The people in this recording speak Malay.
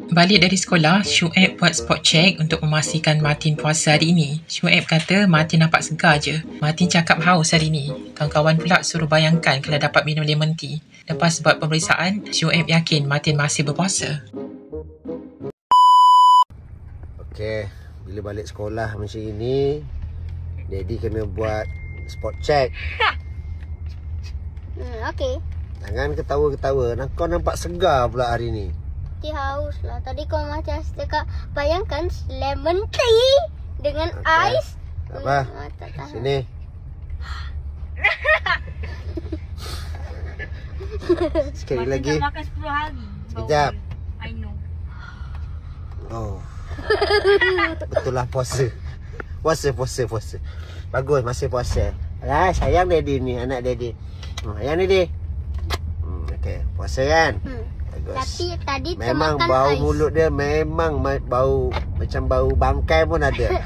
Balik dari sekolah, Syuib buat spot check untuk memastikan Martin puasa hari ini. Syuib kata Martin nampak segar je. Martin cakap haus hari ni. Kawan-kawan pula suruh bayangkan kalau dapat minum lemon tea. Lepas buat pemeriksaan, Syuib yakin Martin masih berpuasa. Okey, bila balik sekolah macam ini, Daddy kena buat spot check. Okey. Jangan ketawa-ketawa. Kau nampak segar pula hari ni. Dia haus lah. Tadi kau macam cakap, bayangkan lemon tea dengan ais. Tak apa. Tak tahan. Sini. Sekali lagi. Macam makan 10 hari. Sekejap. I know. Oh. Betul lah puasa. Puasa. Bagus masih puasa. Alah, sayang Daddy ni, anak Daddy. Sayang Daddy. Okey, puasa kan? Bagus. Tapi tadi memang termakan bau ais. mulut dia memang bau macam bau bangkai pun ada.